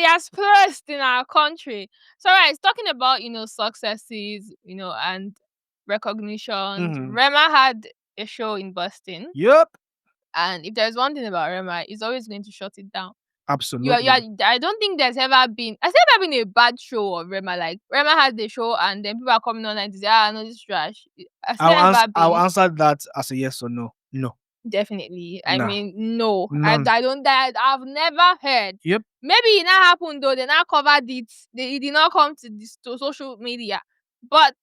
has flourished in our country. So, right, talking about, successes, and recognitions. Mhm. Rema had a show in Boston. Yep. And if there's one thing about Rema, it's always going to shut it down. Absolutely. I don't think there's ever been a bad show of Rema. Like Rema had the show and then people are coming online to say, no, this is trash. Has there ever I'll been? answer that as a yes or no. No. Definitely. I No. mean, no. None. I've never heard. Yep. Maybe it not happened though. They now covered it. It did not come to social media. But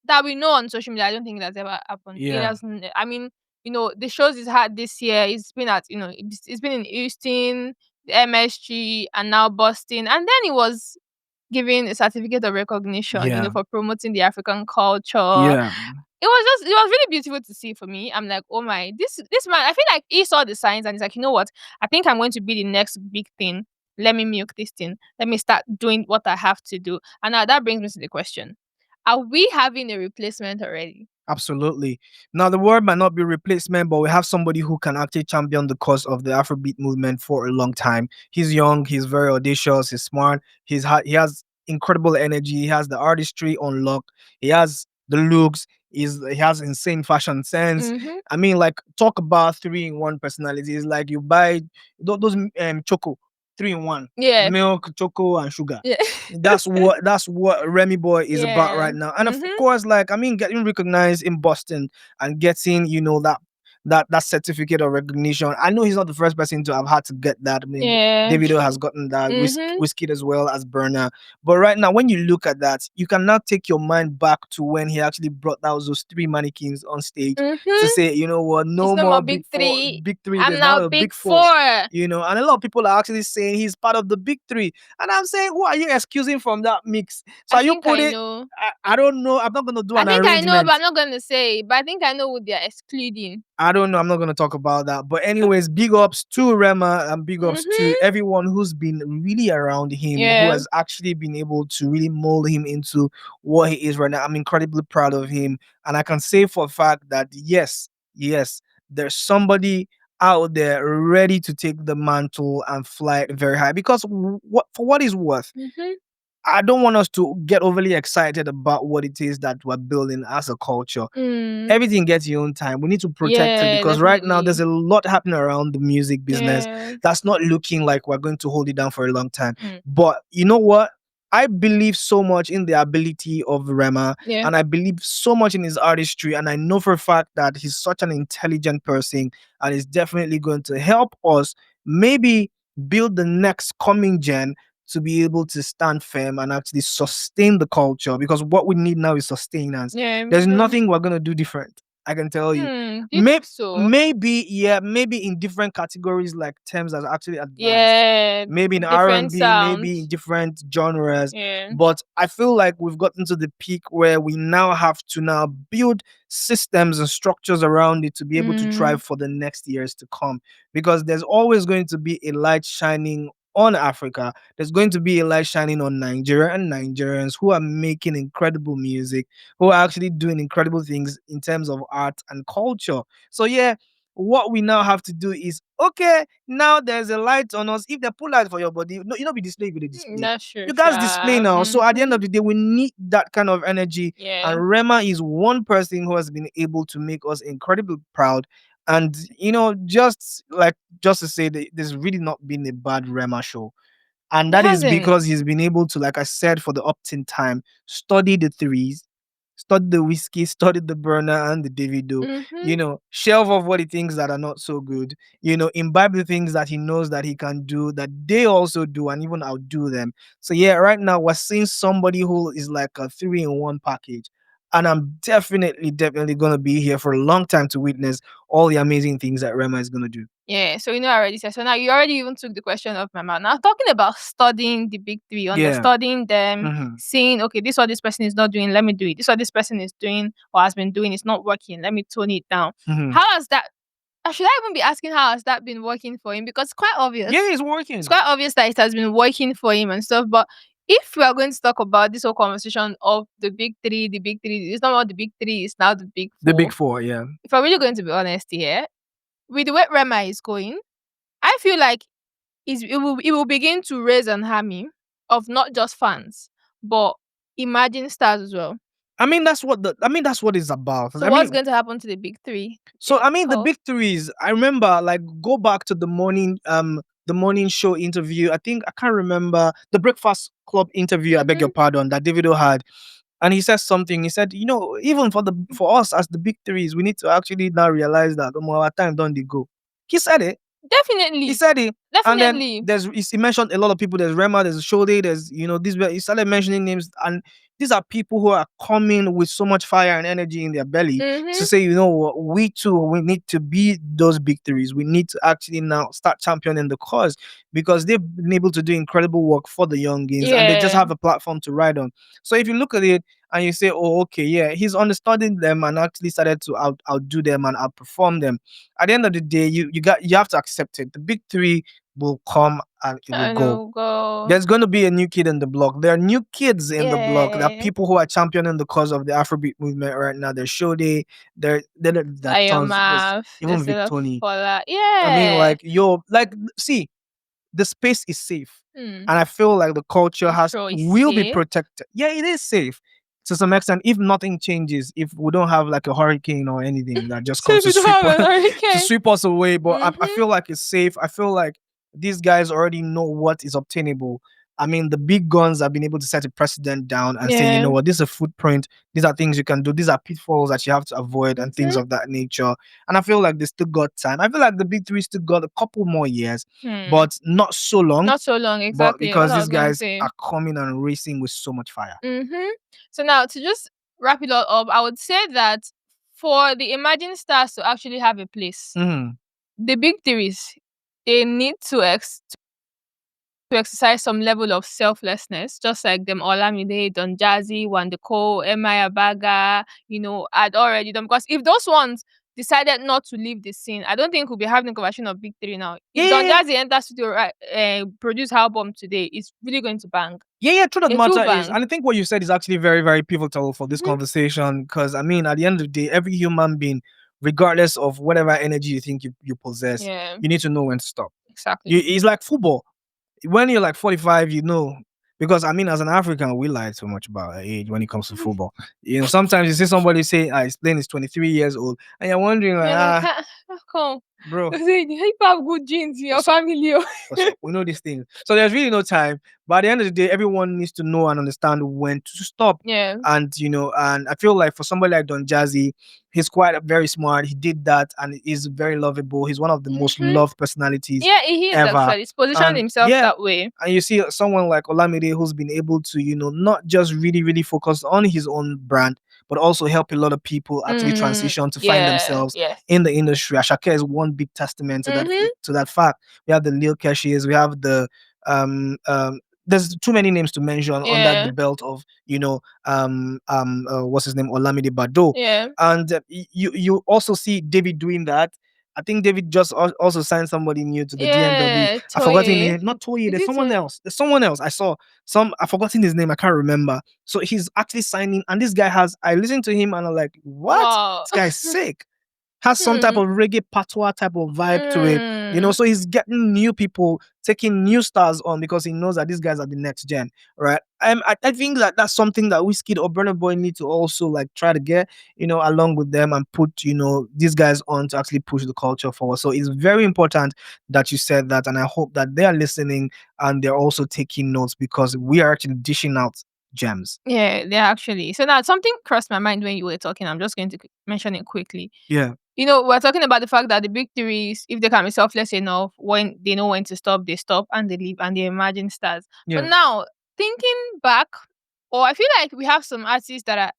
that we know on social media, I don't think that's ever happened. It Yeah. hasn't. I mean, the shows it's had this year, it's been at, it's been in Houston, the MSG, and now Boston. And then it was giving a certificate of recognition, Yeah. for promoting the African culture. Yeah. It was really beautiful to see for me. I'm like, oh my, this man, I feel like he saw the signs and he's like, you know what? I think I'm going to be the next big thing. Let me milk this thing. Let me start doing what I have to do. And now that brings me to the question. Are we having a replacement already? Absolutely. Now, the word might not be replacement, but we have somebody who can actually champion the cause of the Afrobeat movement for a long time. He's young, he's very audacious, he's smart, he has incredible energy, he has the artistry on lock, he has the looks, he has insane fashion sense. Mm-hmm. I mean, like, talk about 3-in-1 personality. It's like you buy those choco 3-in-1, Yeah. milk, choco, and sugar. Yeah. That's what Remy Boy is about Yeah. right now. And of Mm-hmm. course, like, I mean, getting recognized in Boston and getting, that certificate of recognition. I know he's not the first person to have had to get that. I mean, Yeah. Davido has gotten that, Mm-hmm. Whiskey as well as Burner. But right now, when you look at that, you can now take your mind back to when he actually brought out those 3 mannequins on stage to Mm-hmm. say, you know what, It's no no more more big big four, three. big three. I'm There's now now a big big four. 4. And a lot of people are actually saying he's part of the big 3. And I'm saying, who are you excusing from that mix? So I are you think I putting, know. I don't know. I'm not going to do I an think I know, but arrangement. I'm not gonna say. But I think I know what they're excluding. I don't know. I'm not going to talk about that. But anyways, big ups to Rema and big ups to Mm-hmm. everyone who's been really around him, who Yeah. has actually been able to really mold him into what he is right now. I'm incredibly proud of him. And I can say for a fact that yes, there's somebody out there ready to take the mantle and fly it very high. Because for what is worth, Mm-hmm. I don't want us to get overly excited about what it is that we're building as a culture. Mm. Everything gets your own time. We need to protect it Yeah, because right now there's definitely. a lot happening around the music business Yeah. that's not looking like we're going to hold it down for a long time. Mm. But you know what? I believe so much in the ability of Rema, Yeah. and I believe so much in his artistry. And I know for a fact that he's such an intelligent person and is definitely going to help us maybe build the next coming gen to be able to stand firm and actually sustain the culture, because what we need now is sustenance. Yeah. There's nothing we're gonna do different. I can tell you. Do you think so? Maybe in different categories like terms as actually advanced. Yeah. Maybe in R Different and B, maybe in sounds. different genres. Yeah. But I feel like we've gotten to the peak where we now have to now build systems and structures around it to be able to Mm. thrive for the next years to come. Because there's always going to be a light shining on Africa. There's going to be a light shining on Nigeria and Nigerians who are making incredible music, who are actually doing incredible things in terms of art and culture. So yeah, what we now have to do is, okay, now there's a light on us. If they pull light for your body, no, you know, be display with the display. That's true. You guys display now. So at the end Mm-hmm. of the day, we need that kind of energy. Yeah. And Rema is one person who has been able to make us incredibly proud. And just to say that there's really not been a bad Rema show. And It that is hasn't. because he's been able to, like I said, for the opt-in time, study the threes, study the whiskey, study the burner and the Davido, Mm-hmm. shelve off what he thinks that are not so good, imbibe the things that he knows that he can do, that they also do, and even outdo them. So yeah, right now we're seeing somebody who is like a 3-in-1 package. And I'm definitely gonna be here for a long time to witness all the amazing things that Rema is gonna do. Yeah, so I already said. So now you already even took the question off my mouth. Now talking about studying the big 3, Yeah. understuding them, Mm-hmm. seeing, okay, this what this person is not doing, let me do it. This what this person is doing or has been doing is not working. Let me tone it down. Mm-hmm. How has that should I even be asking how has that been working for him? Because it's quite obvious. Yeah, it's It's working. quite obvious that it has been working for him and stuff. But if we are going to talk about this whole conversation of the big three, it's not about the big 3, it's now the big The 4. big four, yeah. If we're really going to be honest here, with the way Rema is going, I feel like it will begin to raise and harm him. of not just fans, but emerging stars as well. I mean that's what it's about. So I what's mean, going to happen to the big three? so Yeah, I mean the Paul. big threes. I remember like go back to the morning show interview. I think I can't remember the Breakfast Club interview. I beg your Mm-hmm. pardon that Davido had, and he said something. He said, you know, even for us as the big threes, we need to actually now realize that our time don't they go. He said it. He Definitely. said it. And then Definitely. he mentioned a lot of people. There's Rema, there's Shode, there's this. He started mentioning names, and these are people who are coming with so much fire and energy in their belly to Mm-hmm. say, you know what, we too, we need to be those victories. We need to actually now start championing the cause because they've been able to do incredible work for the youngins, and they just Yeah. have a platform to ride on. So if you look at it and you say, oh, okay, yeah, he's understanding them and actually started to outdo them and outperform them. At the end of the day, you have to accept it. The big three will come and it will I go. know, go. There's going to be a new kid in the block. There are new kids in the block. There are Yeah. people who are championing the cause of the Afrobeat movement right now. There's Shode. There are tons. There's Ayomaf. even There's a lot of Victoni. Fola. I mean, Yeah. like yo, like see, the space is safe, Hmm. and I feel like the culture You has sure it's will be safe? protected. Yeah, it is safe to some extent. If nothing changes, if we don't have like a hurricane or anything that just So comes if to you don't sweep have an to hurricane. sweep us away, but I Mm-hmm. feel like it's safe. I feel like these guys already know what is obtainable. I mean, the big guns have been able to set a precedent down and say, you know Yeah. what, this is a footprint. These are things you can do. These are pitfalls that you have to avoid and things Mm-hmm. of that nature. And I feel like they still got time. I feel like the big three still got a couple more years, Hmm. but not so long. Not so long, But exactly. What because I these was going to guys say. are coming and racing with so much fire. Mm-hmm. So now to just wrap it all up, I would say that for the emerging stars to actually have a place, Mhm. the big threes, they need to exercise some level of selflessness, just like them Olamide, Don Jazzy, Wandeko, Emma Baga, had already done. Because if those ones decided not to leave the scene, I don't think we'll be having a conversation of big three now. If Don Yeah, Jazzy enters studio, produce album today, it's really going to bang. yeah. Truth of the It will matter is, bang. and I think what you said is actually very, very pivotal for this Hmm. conversation. Because I mean, at the end of the day, every human being, regardless of whatever energy you think you possess, Yeah, you need to know when to stop. exactly. It's like football. When you're like 45, you know. Because I mean, as an African, we lie so much about our age when it comes to football. You know, sometimes you see somebody say, he's playing, he's 23 years old, and you're wondering, like, You're like, how come? bro, They say you have good genes in your what's up? family. Oh." What's up? We know these things. So there's really no time. But at the end of the day, everyone needs to know and understand when to stop. Yeah. And and I feel like for somebody like Don Jazzy, he's quite very smart. He did that and he's very lovable. He's one of the most Hmm. loved personalities Yeah, he is ever. actually. He's positioned And himself yeah, that way. and you see someone like Olamide who's been able to, not just really, really focus on his own brand, but also help a lot of people actually Mm, transition to find yeah, themselves yes. in the industry. Ashake is one big testament Mm-hmm. to that fact. We have the Lil Keshies, we have the um um there's too many names to mention under the Yeah, belt of what's his name, Olamide Bado. yeah. And you also see David doing that. I think David just also signed somebody new to the DMW. Yeah, I forgotten his Toye. name. Not Toye. Is There's it someone Toye? else. There's someone else. I saw some. I forgotten his name. I can't remember. So he's actually signing, and this guy has. I listened to him, and I'm like, what? Wow. This guy's sick. Has some type Hmm. of reggae patois type of vibe to it. Mm. So he's getting new people, taking new stars on because he knows that these guys are the next gen, right? I think that that's something that Whiskey or Burna Boy need to also like try to get, along with them and put, these guys on to actually push the culture forward. So it's very important that you said that, and I hope that they are listening and they're also taking notes because we are actually dishing out gems. Yeah, they actually. So now something crossed my mind when you were talking. I'm just going to mention it quickly. Yeah, We're talking about the fact that the big threes, if they can be selfless enough, when they know when to stop, they stop and they leave and they imagine stars. But yeah, now, thinking back, or I feel like we have some artists that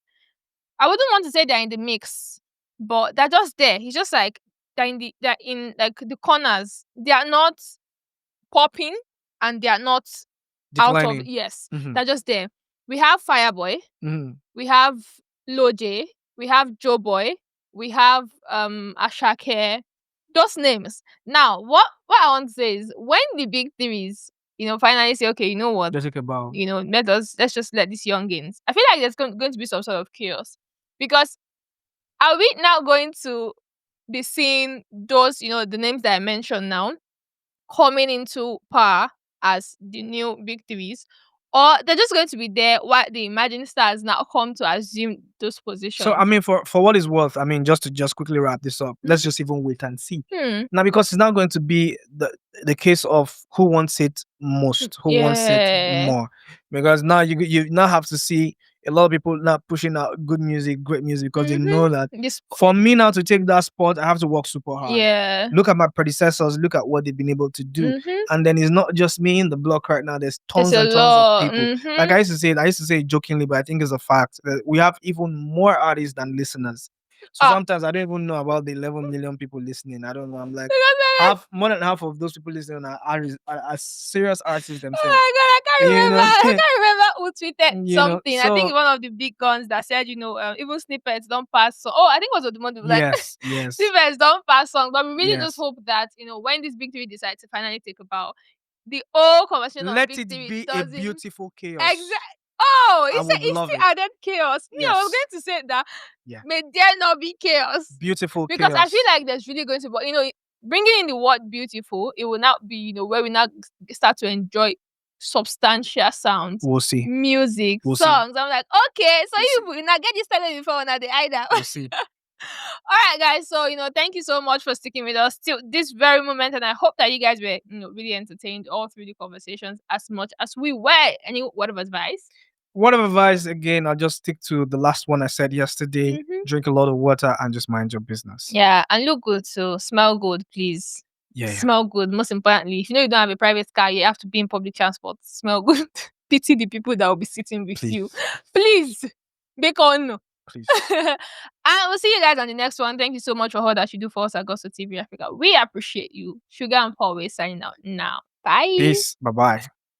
I wouldn't want to say they're in the mix, but they're just there. It's just like they're in like the corners. They are not popping and they are not out of, declining. yes, Hmm. they're just there. We have Fireboy, Hmm. we have Loj, we have Joe Boy, we have Ashake. Those names. Now, what I want to say is when the big threes, finally say, okay, you know what, Jessica Bow. let's just let these youngins. I feel like there's going to be some sort of chaos because are we now going to be seeing those, the names that I mentioned now coming into power as the new big threes, or they're just going to be there while the imagined stars now come to assume those So I positions. mean, for what it's worth, I mean, just to just quickly wrap this up, let's Mhm. just even wait and see. Hmm. Now, because it's not going to be the case of who wants it most, who wants it Yeah. more, because now you now have to see a lot of people not pushing out good music, great music, because they know that This. for me now to take that spot, I have to work super hard. Yeah. Look at my predecessors, look at what they've been able to do. Mhm. And then it's not just me in the block right now. There's There's tons a and tons of lot. people. Like Mhm. I used to say it jokingly, but I think it's a fact that we have even more artists than listeners. So Ah, sometimes I don't even know about the 11 million people listening. I don't know. I'm like, because half, more than half of those people listening are serious artists oh themselves. my god, I can't You remember. know, I can't remember who tweeted you know. something. I think So one of the big guns that said, even snippets don't pass. So, oh, I think it was Odumodu. Like, yes, yes, snippets don't pass songs. But we really just yes. hope that when this big three decides to finally take about the whole conversation of Let big it three be a doesn't beautiful chaos. exact. Oh, I would he love still it. added chaos. Me, I was Yes, going to say that yeah, may there not be chaos beautiful because I feel chaos. like there's really going to be, bringing in the word beautiful, it will not be, where we now start to enjoy substantial sounds, We'll see. music, We'll see. songs. I'm like, okay, so We'll you see. will not get this started before now the either. We'll see. All right, guys. So, thank you so much for sticking with us till this very moment. And I hope that you guys were, really entertained all through the conversations as much as we were. Any word of advice? Word of advice again, I'll just stick to the last one I said yesterday. Mm-hmm. Drink a lot of water and just mind your business. Yeah, and look good too. Smell good, please. Yeah, yeah. Smell good. Most importantly, if you don't have a private car, you have to be in public transport. Smell good. Pity the people that will be sitting with you. Please. Please. Bacon. Please. And we'll see you guys on the next one. Thank you so much for all that you do for us at Gospel TV Africa. We appreciate you. Sugar and Paul, we're signing out now. Bye. Peace. Bye bye.